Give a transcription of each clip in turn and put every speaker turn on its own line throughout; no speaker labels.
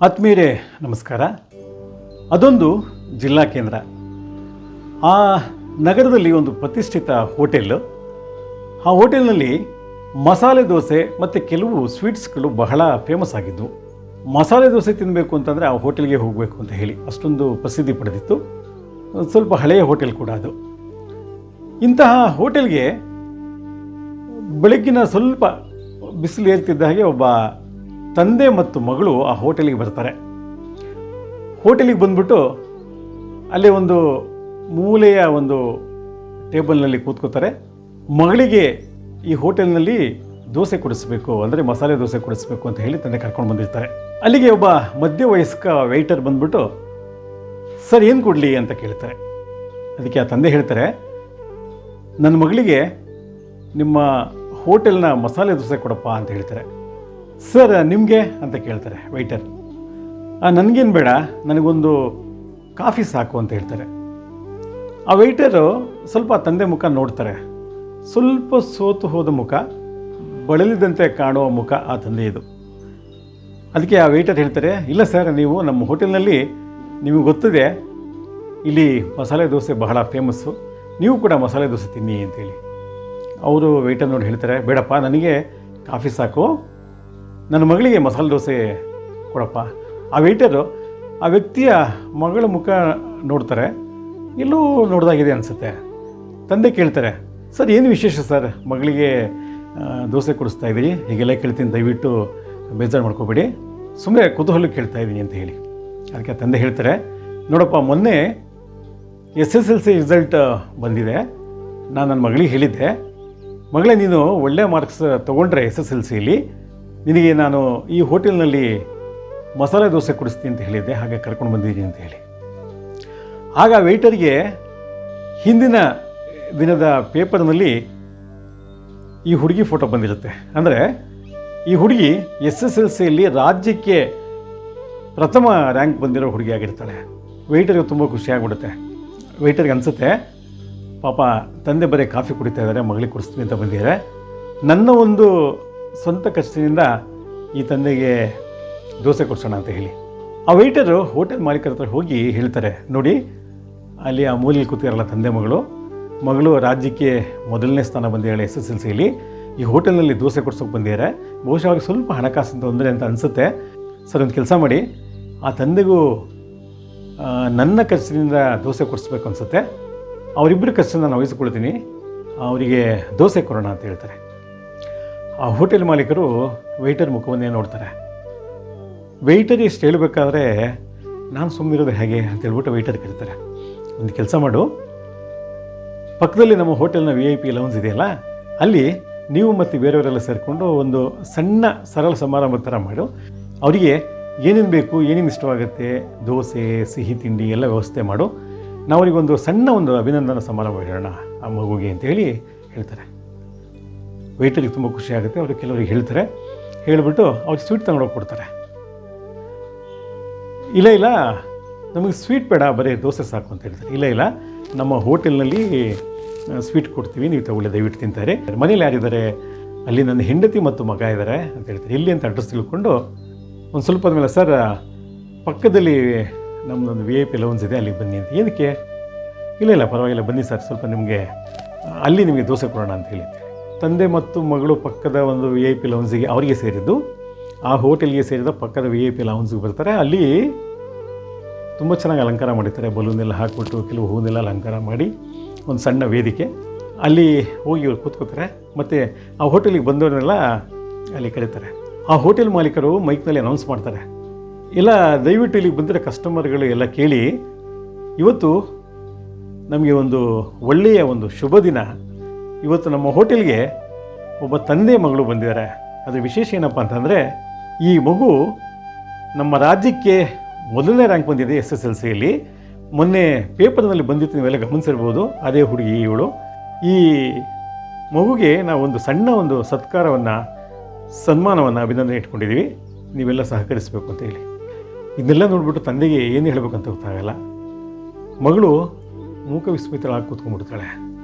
ಆತ್ಮೀಯರೇ ನಮಸ್ಕಾರ. ಅದೊಂದು ಜಿಲ್ಲಾ ಕೇಂದ್ರ. ಆ ನಗರದಲ್ಲಿ ಒಂದು ಪ್ರತಿಷ್ಠಿತ ಹೋಟೆಲ್ಲು. ಆ ಹೋಟೆಲ್ನಲ್ಲಿ ಮಸಾಲೆ ದೋಸೆ ಮತ್ತು ಕೆಲವು ಸ್ವೀಟ್ಸ್ಗಳು ಬಹಳ ಫೇಮಸ್ ಆಗಿದ್ದವು. ಮಸಾಲೆ ದೋಸೆ ತಿನ್ನಬೇಕು ಅಂತಂದರೆ ಆ ಹೋಟೆಲ್ಗೆ ಹೋಗಬೇಕು ಅಂತ ಹೇಳಿ ಅಷ್ಟೊಂದು ಪ್ರಸಿದ್ಧಿ ಪಡೆದಿತ್ತು. ಸ್ವಲ್ಪ ಹಳೆಯ ಹೋಟೆಲ್ ಕೂಡ ಅದು. ಇಂತಹ ಹೋಟೆಲ್ಗೆ ಬೆಳಗ್ಗಿನ ಸ್ವಲ್ಪ ಬಿಸಿಲು ಏರ್ತಿದ್ದ ಹಾಗೆ ಒಬ್ಬ ತಂದೆ ಮತ್ತು ಮಗಳು ಆ ಹೋಟೆಲಿಗೆ ಬರ್ತಾರೆ. ಹೋಟೆಲಿಗೆ ಬಂದ್ಬಿಟ್ಟು ಅಲ್ಲೇ ಒಂದು ಮೂಲೆಯ ಒಂದು ಟೇಬಲ್ನಲ್ಲಿ ಕೂತ್ಕೋತಾರೆ. ಮಗಳಿಗೆ ಈ ಹೋಟೆಲ್ನಲ್ಲಿ ದೋಸೆ ಕೊಡಿಸ್ಬೇಕು, ಅಂದರೆ ಮಸಾಲೆ ದೋಸೆ ಕೊಡಿಸ್ಬೇಕು ಅಂತ ಹೇಳಿ ತಂದೆ ಕರ್ಕೊಂಡು ಬಂದಿರ್ತಾರೆ. ಅಲ್ಲಿಗೆ ಒಬ್ಬ ಮಧ್ಯವಯಸ್ಕ ವೆಯ್ಟರ್ ಬಂದ್ಬಿಟ್ಟು, ಸರ್ ಏನು ಕೊಡಲಿ ಅಂತ ಕೇಳ್ತಾರೆ. ಅದಕ್ಕೆ ಆ ತಂದೆ ಹೇಳ್ತಾರೆ, ನನ್ನ ಮಗಳಿಗೆ ನಿಮ್ಮ ಹೋಟೆಲ್ನ ಮಸಾಲೆ ದೋಸೆ ಕೊಡಪ್ಪ ಅಂತ ಹೇಳ್ತಾರೆ. ಸರ್ ನಿಮಗೆ ಅಂತ ಕೇಳ್ತಾರೆ ವೆಯ್ಟರ್. ನನಗೇನು ಬೇಡ, ನನಗೊಂದು ಕಾಫಿ ಸಾಕು ಅಂತ ಹೇಳ್ತಾರೆ. ಆ ವೆಯ್ಟರು ಸ್ವಲ್ಪ ತಂದೆ ಮುಖ ನೋಡ್ತಾರೆ. ಸ್ವಲ್ಪ ಸೋತು ಹೋದ ಮುಖ, ಬಳಲಿದಂತೆ ಕಾಣುವ ಮುಖ ಆ ತಂದೆಯದು. ಅದಕ್ಕೆ ಆ ವೆಯ್ಟರ್ ಹೇಳ್ತಾರೆ, ಇಲ್ಲ ಸರ್, ನೀವು ನಮ್ಮ ಹೋಟೆಲ್ನಲ್ಲಿ ನಿಮಗೆ ಗೊತ್ತಿದೆ ಇಲ್ಲಿ ಮಸಾಲೆ ದೋಸೆ ಬಹಳ ಫೇಮಸ್ಸು, ನೀವು ಕೂಡ ಮಸಾಲೆ ದೋಸೆ ತಿನ್ನಿ ಅಂತೇಳಿ. ಅವರು ವೆಯ್ಟರ್ ನೋಡಿ ಹೇಳ್ತಾರೆ, ಬೇಡಪ್ಪ, ನನಗೆ ಕಾಫಿ ಸಾಕು, ನನ್ನ ಮಗಳಿಗೆ ಮಸಾಲೆ ದೋಸೆ ಕೊಡಪ್ಪ. ಆ ವೆಯ್ಟರು ಆ ವ್ಯಕ್ತಿಯ ಮಗಳ ಮುಖ ನೋಡ್ತಾರೆ, ಎಲ್ಲೂ ನೋಡ್ದಾಗಿದೆ ಅನಿಸುತ್ತೆ. ತಂದೆ ಕೇಳ್ತಾರೆ, ಸರ್ ಏನು ವಿಶೇಷ ಸರ್, ಮಗಳಿಗೆ ದೋಸೆ ಕೊಡಿಸ್ತಾ ಇದ್ದೀರಿ, ಹೀಗೆಲ್ಲ ಕೇಳ್ತೀನಿ, ದಯವಿಟ್ಟು ಬೇಜಾರು ಮಾಡ್ಕೋಬೇಡಿ, ಸುಮ್ಮನೆ ಕುತೂಹಲ ಕೇಳ್ತಾ ಇದ್ದೀನಿ ಅಂತ ಹೇಳಿ. ಅದಕ್ಕೆ ತಂದೆ ಹೇಳ್ತಾರೆ, ನೋಡಪ್ಪ, ಮೊನ್ನೆ SSLC ರಿಸಲ್ಟ್ ಬಂದಿದೆ, ನಾನು ನನ್ನ ಮಗಳಿಗೆ ಹೇಳಿದ್ದೆ, ಮಗಳೇ ನೀನು ಒಳ್ಳೆಯ ಮಾರ್ಕ್ಸ್ ತೊಗೊಂಡ್ರೆ SSLCಯಲ್ಲಿ ನಿನಗೆ ನಾನು ಈ ಹೋಟೆಲ್ನಲ್ಲಿ ಮಸಾಲೆ ದೋಸೆ ಕೊಡಿಸ್ತೀನಿ ಅಂತ ಹೇಳಿದ್ದೆ, ಹಾಗೆ ಕರ್ಕೊಂಡು ಬಂದಿದ್ದೀನಿ ಅಂತ ಹೇಳಿ. ಆಗ ವೆಯ್ಟರ್ಗೆ ಹಿಂದಿನ ದಿನದ ಪೇಪರ್ನಲ್ಲಿ ಈ ಹುಡುಗಿ ಫೋಟೋ ಬಂದಿರುತ್ತೆ. ಅಂದರೆ ಈ ಹುಡುಗಿ SSLCಯಲ್ಲಿ ರಾಜ್ಯಕ್ಕೆ ಪ್ರಥಮ ರ್ಯಾಂಕ್ ಬಂದಿರೋ ಹುಡುಗಿ ಆಗಿರ್ತಾಳೆ. ವೆಯ್ಟರ್ಗೆ ತುಂಬ ಖುಷಿಯಾಗ್ಬಿಡುತ್ತೆ. ವೆಯ್ಟರ್ಗೆ ಅನಿಸುತ್ತೆ, ಪಾಪ ತಂದೆ ಬರೀ ಕಾಫಿ ಕುಡಿತಾ ಇದ್ದಾರೆ, ಮಗಳಿಗೆ ಕೊಡಿಸ್ತೀನಿ ಅಂತ ಬಂದಿದ್ದಾರೆ, ನನ್ನ ಒಂದು ಸ್ವಂತ ಕಷ್ಟದಿಂದ ಈ ತಂದೆಗೆ ದೋಸೆ ಕೊಡಿಸೋಣ ಅಂತ ಹೇಳಿ. ಆ ವೆಯ್ಟರು ಹೋಟೆಲ್ ಮಾಲೀಕರ ಹತ್ರ ಹೋಗಿ ಹೇಳ್ತಾರೆ, ನೋಡಿ ಅಲ್ಲಿ ಆ ಮೂಲೆಯಲ್ಲಿ ಕೂತಿರಲ್ಲ ತಂದೆ ಮಗಳು ರಾಜ್ಯಕ್ಕೆ ಮೊದಲನೇ ಸ್ಥಾನ ಬಂದಿದ್ದಾಳೆ SSLCಯಲ್ಲಿ, ಈ ಹೋಟೆಲ್ನಲ್ಲಿ ದೋಸೆ ಕೊಡ್ಸೋಕೆ ಬಂದಿದ್ದಾರೆ, ಬಹುಶಃ ಅವ್ರಿಗೆ ಸ್ವಲ್ಪ ಹಣಕಾಸಿನ ತೊಂದರೆ ಅಂತ ಅನಿಸುತ್ತೆ. ಸರ್, ಒಂದು ಕೆಲಸ ಮಾಡಿ, ಆ ತಂದೆಗೂ ನನ್ನ ಖರ್ಚಿನಿಂದ ದೋಸೆ ಕೊಡಿಸ್ಬೇಕು ಅನಿಸುತ್ತೆ, ಅವರಿಬ್ಬರ ಖರ್ಚನ್ನು ನಾನು ವಹಿಸ್ಕೊಳ್ತೀನಿ, ಅವರಿಗೆ ದೋಸೆ ಕೊಡೋಣ ಅಂತ ಹೇಳ್ತಾರೆ. ಆ ಹೋಟೆಲ್ ಮಾಲೀಕರು ವೆಯ್ಟರ್ ಮುಖವನ್ನೇ ನೋಡ್ತಾರೆ. ವೆಯ್ಟರ್ ಇಷ್ಟು ಹೇಳಬೇಕಾದ್ರೆ ನಾನು ಸುಮ್ಮನಿರೋದು ಹೇಗೆ ಅಂತ ಹೇಳ್ಬಿಟ್ಟು ವೆಯ್ಟರ್ ಕರೀತಾರೆ, ಒಂದು ಕೆಲಸ ಮಾಡು, ಪಕ್ಕದಲ್ಲಿ ನಮ್ಮ ಹೋಟೆಲ್ನ VIP ಲೌಂಜ್ ಇದೆಯಲ್ಲ, ಅಲ್ಲಿ ನೀವು ಮತ್ತು ಬೇರೆಯವರೆಲ್ಲ ಸೇರಿಕೊಂಡು ಒಂದು ಸಣ್ಣ ಸರಳ ಸಮಾರಂಭದ ಥರ ಮಾಡು, ಅವರಿಗೆ ಏನೇನು ಬೇಕು, ಏನೇನು ಇಷ್ಟವಾಗುತ್ತೆ, ದೋಸೆ, ಸಿಹಿ ತಿಂಡಿ ಎಲ್ಲ ವ್ಯವಸ್ಥೆ ಮಾಡು, ನಾವು ಅವರಿಗೊಂದು ಸಣ್ಣ ಒಂದು ಅಭಿನಂದನಾ ಸಮಾರಂಭ ಇಡೋಣ ಆ ಮಗುಗೆ ಅಂತ ಹೇಳಿ ಹೇಳ್ತಾರೆ. ವೆಯ್ಟರಿಗೆ ತುಂಬ ಖುಷಿ ಆಗುತ್ತೆ. ಅವರು ಕೆಲವರಿಗೆ ಹೇಳ್ತಾರೆ, ಹೇಳಿಬಿಟ್ಟು ಅವ್ರಿಗೆ ಸ್ವೀಟ್ ತಗೊಂಡೋಗಿ ಕೊಡ್ತಾರೆ. ಇಲ್ಲ, ನಮಗೆ ಸ್ವೀಟ್ ಬೇಡ, ಬರೀ ದೋಸೆ ಸಾಕು ಅಂತ ಹೇಳ್ತಾರೆ. ಇಲ್ಲ, ನಮ್ಮ ಹೋಟೆಲ್ನಲ್ಲಿ ಸ್ವೀಟ್ ಕೊಡ್ತೀವಿ, ನೀವು ತಗೊಳ್ಳಿ, ದಯವಿಟ್ಟು ತಿಂತಾರೆ. ಮನೇಲಿ ಯಾರಿದ್ದಾರೆ, ಅಲ್ಲಿ ನನ್ನ ಹೆಂಡತಿ ಮತ್ತು ಮಗ ಇದ್ದಾರೆ ಅಂತ ಹೇಳ್ತಾರೆ. ಇಲ್ಲಿ ಅಂತ ಅಡ್ರೆಸ್ ತಿಳ್ಕೊಂಡು ಒಂದು ಸ್ವಲ್ಪ ಮೇಲೆ, ಸರ್ ಪಕ್ಕದಲ್ಲಿ ನಮ್ಮದೊಂದು VIP ಲೌಂಜ್ ಇದೆ, ಅಲ್ಲಿಗೆ ಬನ್ನಿ ಅಂತ. ಏನಕ್ಕೆ? ಇಲ್ಲ ಪರವಾಗಿಲ್ಲ, ಬನ್ನಿ ಸರ್, ಸ್ವಲ್ಪ ನಿಮಗೆ ಅಲ್ಲಿ ನಿಮಗೆ ದೋಸೆ ಕೊಡೋಣ ಅಂತ ಹೇಳಿದ್ದೆ. ತಂದೆ ಮತ್ತು ಮಗಳು ಪಕ್ಕದ ಒಂದು VIP ಲೌಂಜಿಗೆ ಅವರಿಗೆ ಸೇರಿದ್ದು, ಆ ಹೋಟೆಲ್ಗೆ ಸೇರಿದ ಪಕ್ಕದ VIP ಲೌಂಜಿಗೆ ಬರ್ತಾರೆ. ಅಲ್ಲಿ ತುಂಬ ಚೆನ್ನಾಗಿ ಅಲಂಕಾರ ಮಾಡಿರ್ತಾರೆ, ಬಲೂನೆಲ್ಲ ಹಾಕ್ಬಿಟ್ಟು, ಕೆಲವು ಹೂವನ್ನೆಲ್ಲ ಅಲಂಕಾರ ಮಾಡಿ ಒಂದು ಸಣ್ಣ ವೇದಿಕೆ, ಅಲ್ಲಿ ಹೋಗಿ ಇವ್ರು ಕೂತ್ಕೋತಾರೆ. ಮತ್ತು ಆ ಹೋಟೆಲಿಗೆ ಬಂದವರನ್ನೆಲ್ಲ ಅಲ್ಲಿ ಕರೀತಾರೆ. ಆ ಹೋಟೆಲ್ ಮಾಲೀಕರು ಮೈಕ್ನಲ್ಲಿ ಅನೌನ್ಸ್ ಮಾಡ್ತಾರೆ, ಇಲ್ಲ, ದಯವಿಟ್ಟು ಇಲ್ಲಿಗೆ ಬಂದರೆ ಕಸ್ಟಮರ್ಗಳು ಎಲ್ಲ ಕೇಳಿ, ಇವತ್ತು ನಮಗೆ ಒಂದು ಒಳ್ಳೆಯ ಒಂದು ಶುಭ ದಿನ, ಇವತ್ತು ನಮ್ಮ ಹೋಟೆಲ್ಗೆ ಒಬ್ಬ ತಂದೆ ಮಗಳು ಬಂದಿದ್ದಾರೆ. ಅದರ ವಿಶೇಷ ಏನಪ್ಪ ಅಂತಂದರೆ, ಈ ಮಗು ನಮ್ಮ ರಾಜ್ಯಕ್ಕೆ ಮೊದಲನೇ ರ್ಯಾಂಕ್ ಬಂದಿದೆ SSLCಯಲ್ಲಿ, ಮೊನ್ನೆ ಪೇಪರ್ನಲ್ಲಿ ಬಂದಿತ್ತು, ನೀವೆಲ್ಲ ಗಮನಿಸಿರ್ಬೋದು, ಅದೇ ಹುಡುಗಿ ಇವಳು. ಈ ಮಗುಗೆ ನಾವು ಒಂದು ಸಣ್ಣ ಒಂದು ಸತ್ಕಾರವನ್ನು, ಸನ್ಮಾನವನ್ನು, ಅಭಿನಂದನೆ ಇಟ್ಕೊಂಡಿದ್ದೀವಿ, ನೀವೆಲ್ಲ ಸಹಕರಿಸಬೇಕು ಅಂತ ಹೇಳಿ. ಇದನ್ನೆಲ್ಲ ನೋಡಿಬಿಟ್ಟು ತಂದೆಗೆ ಏನು ಹೇಳಬೇಕಂತ ಗೊತ್ತಾಗಲ್ಲ. ಮಗಳು ಮೂಕ ವಿಸ್ಮಿತಳಾಗಿ ಕೂತ್ಕೊಂಡ್ಬಿಡ್ತಾಳೆ.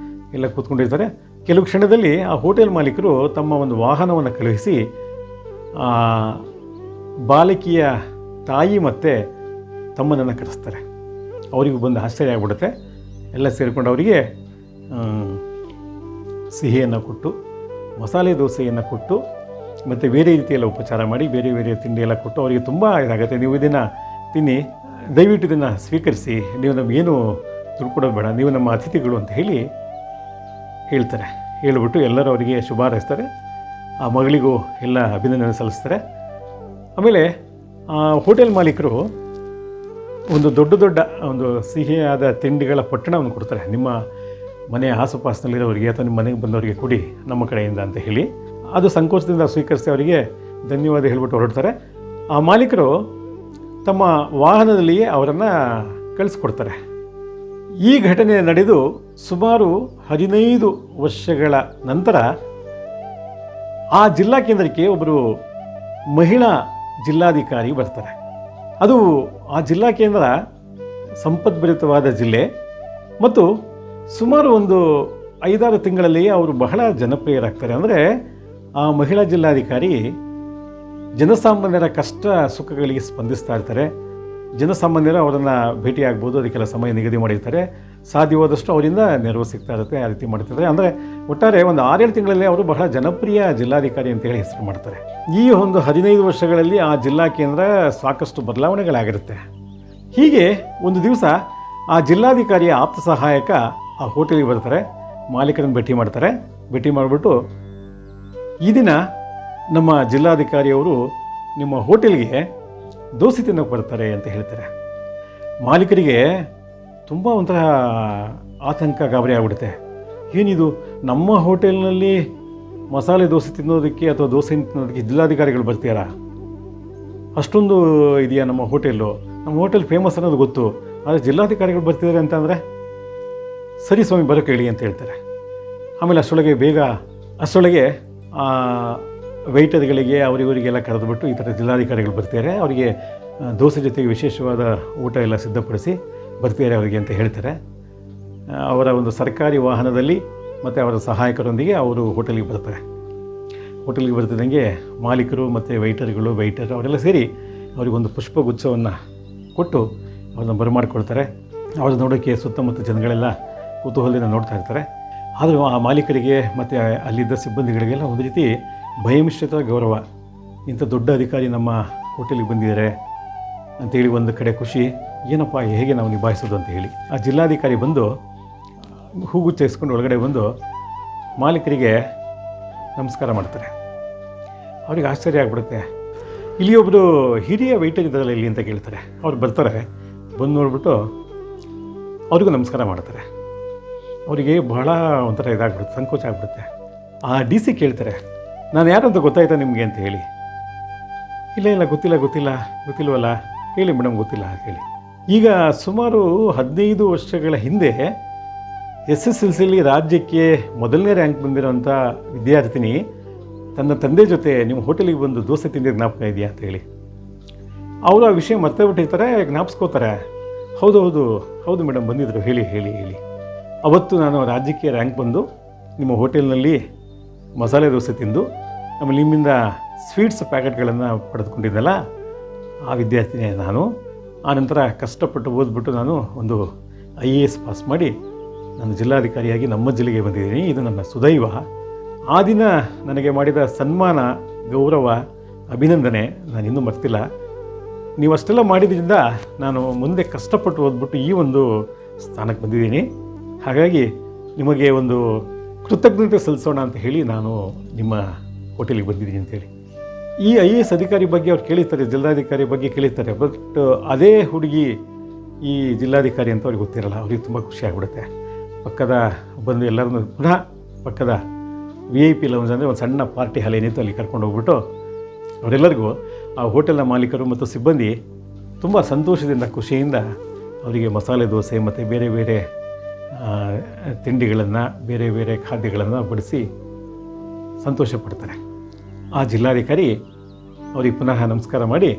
ಎಲ್ಲ ಕೂತ್ಕೊಂಡಿರ್ತಾರೆ. ಕೆಲವು ಕ್ಷಣದಲ್ಲಿ ಆ ಹೋಟೆಲ್ ಮಾಲೀಕರು ತಮ್ಮ ಒಂದು ವಾಹನವನ್ನು ಕಳುಹಿಸಿ ಬಾಲಕಿಯ ತಾಯಿ ಮತ್ತು ತಮ್ಮನನ್ನು ಕರೆಸ್ತಾರೆ. ಅವರಿಗೂ ಬಂದು ಆಶ್ಚರ್ಯ ಆಗಿಬಿಡುತ್ತೆ. ಎಲ್ಲ ಸೇರಿಕೊಂಡು ಅವರಿಗೆ ಸಿಹಿಯನ್ನು ಕೊಟ್ಟು, ಮಸಾಲೆ ದೋಸೆಯನ್ನು ಕೊಟ್ಟು, ಮತ್ತು ಬೇರೆ ರೀತಿಯೆಲ್ಲ ಉಪಚಾರ ಮಾಡಿ, ಬೇರೆ ಬೇರೆ ತಿಂಡಿ ಎಲ್ಲ ಕೊಟ್ಟು ಅವರಿಗೆ ತುಂಬ ಇದಾಗುತ್ತೆ. ನೀವು ಇದನ್ನು ತಿನ್ನಿ, ದಯವಿಟ್ಟು ಇದನ್ನು ಸ್ವೀಕರಿಸಿ, ನೀವು ನಮಗೇನು ತಿಳ್ಕೊಡೋದು ಬೇಡ, ನೀವು ನಮ್ಮ ಅತಿಥಿಗಳು ಅಂತ ಹೇಳ್ತಾರೆ. ಹೇಳಿಬಿಟ್ಟು ಎಲ್ಲರೂ ಅವರಿಗೆ ಶುಭ ಹಾರೈಸ್ತಾರೆ. ಆ ಮಗಳಿಗೂ ಎಲ್ಲ ಅಭಿನಂದನೆ ಸಲ್ಲಿಸ್ತಾರೆ. ಆಮೇಲೆ ಹೋಟೆಲ್ ಮಾಲೀಕರು ಒಂದು ದೊಡ್ಡ ಒಂದು ಸಿಹಿಯಾದ ತಿಂಡಿಗಳ ಪಟ್ಟಣವನ್ನು ಕೊಡ್ತಾರೆ. ನಿಮ್ಮ ಮನೆಯ ಆಸುಪಾಸಿನಲ್ಲಿರೋರಿಗೆ ಅಥವಾ ನಿಮ್ಮ ಮನೆಗೆ ಬಂದವರಿಗೆ ಕೊಡಿ ನಮ್ಮ ಕಡೆಯಿಂದ ಅಂತ ಹೇಳಿ, ಅದು ಸಂಕೋಚದಿಂದ ಸ್ವೀಕರಿಸಿ ಅವರಿಗೆ ಧನ್ಯವಾದ ಹೇಳಿಬಿಟ್ಟು ಹೊರಡ್ತಾರೆ. ಆ ಮಾಲೀಕರು ತಮ್ಮ ವಾಹನದಲ್ಲಿಯೇ ಅವರನ್ನು ಕಳಿಸ್ಕೊಡ್ತಾರೆ. ಈ ಘಟನೆ ನಡೆದು ಸುಮಾರು 15 ವರ್ಷಗಳ ನಂತರ ಆ ಜಿಲ್ಲಾ ಕೇಂದ್ರಕ್ಕೆ ಒಬ್ಬರು ಮಹಿಳಾ ಜಿಲ್ಲಾಧಿಕಾರಿ ಬರ್ತಾರೆ. ಅದು ಆ ಜಿಲ್ಲಾ ಕೇಂದ್ರ ಸಂಪದ್ಭರಿತವಾದ ಜಿಲ್ಲೆ ಮತ್ತು ಸುಮಾರು ಒಂದು 5-6 ತಿಂಗಳಲ್ಲಿ ಅವರು ಬಹಳ ಜನಪ್ರಿಯರಾಗ್ತಾರೆ. ಅಂದರೆ ಆ ಮಹಿಳಾ ಜಿಲ್ಲಾಧಿಕಾರಿ ಜನಸಾಮಾನ್ಯರ ಕಷ್ಟ ಸುಖಗಳಿಗೆ ಸ್ಪಂದಿಸ್ತಾ ಇರ್ತಾರೆ. ಜನಸಾಮಾನ್ಯರು ಅವರನ್ನು ಭೇಟಿಯಾಗ್ಬೋದು, ಅದಕ್ಕೆಲ್ಲ ಸಮಯ ನಿಗದಿ ಮಾಡಿರ್ತಾರೆ. ಸಾಧ್ಯವಾದಷ್ಟು ಅವರಿಂದ ನೆರವು ಸಿಗ್ತಾ ಇರುತ್ತೆ, ಆ ರೀತಿ ಮಾಡ್ತಿದ್ದಾರೆ. ಅಂದರೆ ಒಟ್ಟಾರೆ ಒಂದು 6-7 ತಿಂಗಳಲ್ಲಿ ಅವರು ಬಹಳ ಜನಪ್ರಿಯ ಜಿಲ್ಲಾಧಿಕಾರಿ ಅಂತೇಳಿ ಹೆಸರು ಮಾಡ್ತಾರೆ. ಈ ಒಂದು 15 ವರ್ಷಗಳಲ್ಲಿ ಆ ಜಿಲ್ಲಾ ಕೇಂದ್ರ ಸಾಕಷ್ಟು ಬದಲಾವಣೆಗಳಾಗಿರುತ್ತೆ. ಹೀಗೆ ಒಂದು ದಿವಸ ಆ ಜಿಲ್ಲಾಧಿಕಾರಿಯ ಆಪ್ತ ಸಹಾಯಕ ಆ ಹೋಟೆಲಿಗೆ ಬರ್ತಾರೆ, ಮಾಲೀಕರನ್ನು ಭೇಟಿ ಮಾಡ್ತಾರೆ. ಭೇಟಿ ಮಾಡಿಬಿಟ್ಟು, ಈ ದಿನ ನಮ್ಮ ಜಿಲ್ಲಾಧಿಕಾರಿಯವರು ನಿಮ್ಮ ಹೋಟೆಲ್ಗೆ ದೋಸೆ ತಿನ್ನೋಕೆ ಬರ್ತಾರೆ ಅಂತ ಹೇಳ್ತಾರೆ. ಮಾಲೀಕರಿಗೆ ತುಂಬ ಒಂಥರ ಆತಂಕ, ಗಾಬರಿ ಆಗ್ಬಿಡುತ್ತೆ. ಏನಿದು, ನಮ್ಮ ಹೋಟೆಲ್ನಲ್ಲಿ ಮಸಾಲೆ ದೋಸೆ ತಿನ್ನೋದಕ್ಕೆ ಅಥವಾ ದೋಸೆ ತಿನ್ನೋದಕ್ಕೆ ಜಿಲ್ಲಾಧಿಕಾರಿಗಳು ಬರ್ತೀರಾ? ಅಷ್ಟೊಂದು ಇದೆಯಾ ನಮ್ಮ ಹೋಟೆಲ್ಲು? ನಮ್ಮ ಹೋಟೆಲ್ ಫೇಮಸ್ ಅನ್ನೋದು ಗೊತ್ತು, ಆದರೆ ಜಿಲ್ಲಾಧಿಕಾರಿಗಳು ಬರ್ತಿದ್ದಾರೆ ಅಂತಂದರೆ ಸರಿ ಸ್ವಾಮಿ ಬರೋಕೆ ಹೇಳಿ ಅಂತ ಹೇಳ್ತಾರೆ. ಆಮೇಲೆ ಅಷ್ಟರೊಳಗೆ ವೆಯ್ಟರ್ಗಳಿಗೆ ಅವರಿವರಿಗೆಲ್ಲ ಕರೆದುಬಿಟ್ಟು ಈ ಥರ ಜಿಲ್ಲಾಧಿಕಾರಿಗಳು ಬರ್ತಾರೆ, ಅವರಿಗೆ ದೋಸೆ ಜೊತೆಗೆ ವಿಶೇಷವಾದ ಊಟ ಎಲ್ಲ ಸಿದ್ಧಪಡಿಸಿ ಬರ್ತಾರೆ ಅವರಿಗೆ ಅಂತ ಹೇಳ್ತಾರೆ. ಅವರ ಒಂದು ಸರ್ಕಾರಿ ವಾಹನದಲ್ಲಿ ಮತ್ತು ಅವರ ಸಹಾಯಕರೊಂದಿಗೆ ಅವರು ಹೋಟೆಲಿಗೆ ಬರ್ತಾರೆ. ಹೋಟೆಲಿಗೆ ಬರ್ತಿದ್ದಂಗೆ ಮಾಲೀಕರು ಮತ್ತು ವೆಯ್ಟರ್ ಅವರೆಲ್ಲ ಸೇರಿ ಅವರಿಗೊಂದು ಪುಷ್ಪಗುಚ್ಛವನ್ನು ಕೊಟ್ಟು ಅವ್ರನ್ನ ಬರಮಾಡ್ಕೊಳ್ತಾರೆ. ಅವ್ರನ್ನ ನೋಡೋಕ್ಕೆ ಸುತ್ತಮುತ್ತ ಜನಗಳೆಲ್ಲ ಕುತೂಹಲದಿಂದ ನೋಡ್ತಾ ಇರ್ತಾರೆ. ಆದರೂ ಆ ಮಾಲೀಕರಿಗೆ ಮತ್ತು ಅಲ್ಲಿದ್ದ ಸಿಬ್ಬಂದಿಗಳಿಗೆಲ್ಲ ಒಂದು ರೀತಿ ಭಯಮಿಶ್ರಿತ ಗೌರವ. ಇಂಥ ದೊಡ್ಡ ಅಧಿಕಾರಿ ನಮ್ಮ ಹೋಟೆಲಿಗೆ ಬಂದಿದ್ದಾರೆ ಅಂತೇಳಿ ಒಂದು ಕಡೆ ಖುಷಿ, ಏನಪ್ಪ ಹೇಗೆ ನಾವು ನಿಭಾಯಿಸೋದು ಅಂತ ಹೇಳಿ ಆ ಜಿಲ್ಲಾಧಿಕಾರಿ ಬಂದು ಹೂಗುಚ್ಛ ಇಸ್ಕೊಂಡು ಒಳಗಡೆ ಬಂದು ಮಾಲೀಕರಿಗೆ ನಮಸ್ಕಾರ ಮಾಡ್ತಾರೆ. ಅವ್ರಿಗೆ ಆಶ್ಚರ್ಯ ಆಗಿಬಿಡುತ್ತೆ. ಇಲ್ಲಿ ಒಬ್ಬರು ಹಿರಿಯ ವೆಯ್ಟರ್ ಇದ್ದಾರಲ್ಲ ಇಲ್ಲಿ ಅಂತ ಕೇಳ್ತಾರೆ. ಅವ್ರು ಬರ್ತಾರೆ, ಬಂದು ನೋಡ್ಬಿಟ್ಟು ಅವ್ರಿಗೂ ನಮಸ್ಕಾರ ಮಾಡ್ತಾರೆ. ಅವರಿಗೆ ಬಹಳ ಒಂಥರ ಇದಾಗ್ಬಿಡುತ್ತೆ, ಸಂಕೋಚ ಆಗಿಬಿಡುತ್ತೆ. ಆ DC ಕೇಳ್ತಾರೆ, ನಾನು ಯಾರು ಅಂತ ಗೊತ್ತಾಯ್ತಾ ನಿಮಗೆ ಅಂತ ಹೇಳಿ. ಇಲ್ಲ ಗೊತ್ತಿಲ್ವಲ್ಲ, ಹೇಳಿ ಮೇಡಮ್ ಗೊತ್ತಿಲ್ಲ ಅಂತ ಹೇಳಿ. ಈಗ ಸುಮಾರು 15 ವರ್ಷಗಳ ಹಿಂದೆ SSLCಯಲ್ಲಿ ರಾಜ್ಯಕ್ಕೆ ಮೊದಲನೇ ರ್ಯಾಂಕ್ ಬಂದಿರೋಂಥ ವಿದ್ಯಾರ್ಥಿನಿ ತನ್ನ ತಂದೆ ಜೊತೆ ನಿಮ್ಮ ಹೋಟೆಲಿಗೆ ಬಂದು ದೋಸೆ ತಿಂದಿದ್ದು ಜ್ಞಾಪಕ ಇದೆಯಾ ಅಂತ ಹೇಳಿ. ಅವರು ಆ ವಿಷಯ ಮರ್ತೇ ಬಿಟ್ಟಿರ್ತಾರೆ, ಜ್ಞಾಪಿಸ್ಕೋತಾರೆ. ಹೌದು ಮೇಡಮ್ ಬಂದಿದ್ದರು, ಹೇಳಿ. ಅವತ್ತು ನಾನು ರಾಜ್ಯಕ್ಕೆ ರ್ಯಾಂಕ್ ಬಂದು ನಿಮ್ಮ ಹೋಟೆಲ್ನಲ್ಲಿ ಮಸಾಲೆ ದೋಸೆ ತಿಂದು ಆಮೇಲೆ ನಿಮ್ಮಿಂದ ಸ್ವೀಟ್ಸ್ ಪ್ಯಾಕೆಟ್ಗಳನ್ನು ಪಡೆದುಕೊಂಡಿದ್ದಲ್ಲ ಆ ವಿದ್ಯಾರ್ಥಿನಿ ನಾನು. ಆನಂತರ ಕಷ್ಟಪಟ್ಟು ಓದ್ಬಿಟ್ಟು ನಾನು ಒಂದು IAS ಪಾಸ್ ಮಾಡಿ ನಾನು ಜಿಲ್ಲಾಧಿಕಾರಿಯಾಗಿ ನಮ್ಮ ಜಿಲ್ಲೆಗೆ ಬಂದಿದ್ದೀನಿ. ಇದು ನನ್ನ ಸುದೈವ. ಆ ದಿನ ನನಗೆ ಮಾಡಿದ ಸನ್ಮಾನ, ಗೌರವ, ಅಭಿನಂದನೆ ನಾನು ಇನ್ನೂ ಮರ್ತಿಲ್ಲ. ನೀವು ಅಷ್ಟೆಲ್ಲ ಮಾಡಿದ್ರಿಂದ ನಾನು ಮುಂದೆ ಕಷ್ಟಪಟ್ಟು ಓದ್ಬಿಟ್ಟು ಈ ಒಂದು ಸ್ಥಾನಕ್ಕೆ ಬಂದಿದ್ದೀನಿ. ಹಾಗಾಗಿ ನಿಮಗೆ ಒಂದು ಕೃತಜ್ಞತೆ ಸಲ್ಲಿಸೋಣ ಅಂತ ಹೇಳಿ ನಾನು ನಿಮ್ಮ ಹೋಟೆಲಿಗೆ ಬಂದಿದ್ದೀನಿ ಅಂತೇಳಿ. ಈ IAS ಅಧಿಕಾರಿ ಬಗ್ಗೆ ಅವ್ರು ಕೇಳಿರ್ತಾರೆ, ಜಿಲ್ಲಾಧಿಕಾರಿ ಬಗ್ಗೆ ಕೇಳಿರ್ತಾರೆ. ಬಟ್ ಅದೇ ಹುಡುಗಿ ಈ ಜಿಲ್ಲಾಧಿಕಾರಿ ಅಂತ ಅವ್ರಿಗೆ ಗೊತ್ತಿರಲ್ಲ. ಅವ್ರಿಗೆ ತುಂಬ ಖುಷಿ ಆಗಿಬಿಡುತ್ತೆ. ಪಕ್ಕದ ಬಂದು ಎಲ್ಲರನ್ನೂ ಪುನಃ ಪಕ್ಕದ VIP ಲೌಂಜ್ ಅಂದರೆ ಒಂದು ಸಣ್ಣ ಪಾರ್ಟಿ ಹಾಲ್ ಏನಿತ್ತು ಅಲ್ಲಿ ಕರ್ಕೊಂಡು ಹೋಗ್ಬಿಟ್ಟು ಅವರೆಲ್ಲರಿಗೂ ಆ ಹೋಟೆಲ್ನ ಮಾಲೀಕರು ಮತ್ತು ಸಿಬ್ಬಂದಿ ತುಂಬ ಸಂತೋಷದಿಂದ ಖುಷಿಯಿಂದ ಅವರಿಗೆ ಮಸಾಲೆ ದೋಸೆ ಮತ್ತು ಬೇರೆ ಬೇರೆ ತಿಂಡಿಗಳನ್ನು, ಬೇರೆ ಬೇರೆ ಖಾದ್ಯಗಳನ್ನು ಬಡಿಸಿ ಸಂತೋಷ ಪಡ್ತಾರೆ. ಆ ಜಿಲ್ಲಾಧಿಕಾರಿ ಅವರಿಗೆ ಪುನಃ ನಮಸ್ಕಾರ ಮಾಡಿ,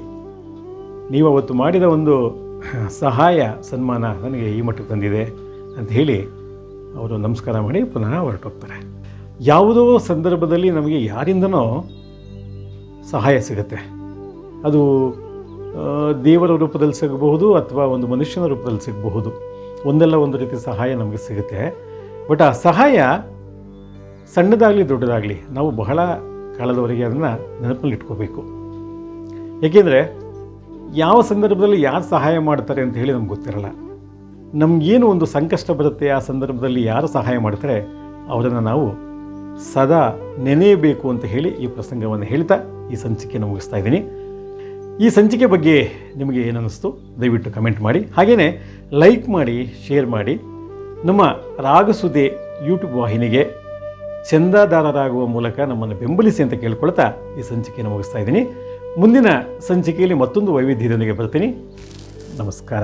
ನೀವು ಅವತ್ತು ಮಾಡಿದ ಒಂದು ಸಹಾಯ, ಸನ್ಮಾನ ನನಗೆ ಈ ಮಟ್ಟಕ್ಕೆ ಬಂದಿದೆ ಅಂತ ಹೇಳಿ ಅವರು ನಮಸ್ಕಾರ ಮಾಡಿ ಪುನಃ ಹೊರಟೋಗ್ತಾರೆ. ಯಾವುದೋ ಸಂದರ್ಭದಲ್ಲಿ ನಮಗೆ ಯಾರಿಂದನೋ ಸಹಾಯ ಸಿಗುತ್ತೆ. ಅದು ದೇವರ ರೂಪದಲ್ಲಿ ಸಿಗಬಹುದು ಅಥವಾ ಒಂದು ಮನುಷ್ಯನ ರೂಪದಲ್ಲಿ ಸಿಗಬಹುದು. ಒಂದಲ್ಲ ಒಂದು ರೀತಿ ಸಹಾಯ ನಮಗೆ ಸಿಗುತ್ತೆ. ಬಟ್ ಆ ಸಹಾಯ ಸಣ್ಣದಾಗಲಿ ದೊಡ್ಡದಾಗಲಿ ನಾವು ಬಹಳ ಕಾಲದವರೆಗೆ ಅದನ್ನು ನೆನಪಲ್ಲಿ ಇಟ್ಕೋಬೇಕು. ಏಕೆಂದರೆ ಯಾವ ಸಂದರ್ಭದಲ್ಲಿ ಯಾರು ಸಹಾಯ ಮಾಡ್ತಾರೆ ಅಂತ ಹೇಳಿ ನಮ್ಗೆ ಗೊತ್ತಿರಲ್ಲ. ನಮಗೇನು ಒಂದು ಸಂಕಷ್ಟ ಬರುತ್ತೆ, ಆ ಸಂದರ್ಭದಲ್ಲಿ ಯಾರು ಸಹಾಯ ಮಾಡ್ತಾರೆ ಅವರನ್ನು ನಾವು ಸದಾ ನೆನೆಯಬೇಕು ಅಂತ ಹೇಳಿ ಈ ಪ್ರಸಂಗವನ್ನು ಹೇಳ್ತಾ ಈ ಸಂಚಿಕೆಯನ್ನು ಮುಗಿಸ್ತಾ ಇದ್ದೀನಿ. ಈ ಸಂಚಿಕೆ ಬಗ್ಗೆ ನಿಮಗೆ ಏನನ್ನಿಸ್ತು ದಯವಿಟ್ಟು ಕಮೆಂಟ್ ಮಾಡಿ, ಹಾಗೆಯೇ ಲೈಕ್ ಮಾಡಿ, ಶೇರ್ ಮಾಡಿ. ನಮ್ಮ ರಾಗಸುದೆ ಯೂಟ್ಯೂಬ್ ವಾಹಿನಿಗೆ ಚಂದಾದಾರರಾಗುವ ಮೂಲಕ ನಮ್ಮನ್ನು ಬೆಂಬಲಿಸಿ ಅಂತ ಕೇಳ್ಕೊಳ್ತಾ ಈ ಸಂಚಿಕೆಯನ್ನು ಮುಗಿಸ್ತಾ ಇದ್ದೀನಿ. ಮುಂದಿನ ಸಂಚಿಕೆಯಲ್ಲಿ ಮತ್ತೊಂದು ವೈವಿಧ್ಯದೊಂದಿಗೆ ಬರ್ತೀನಿ. ನಮಸ್ಕಾರ.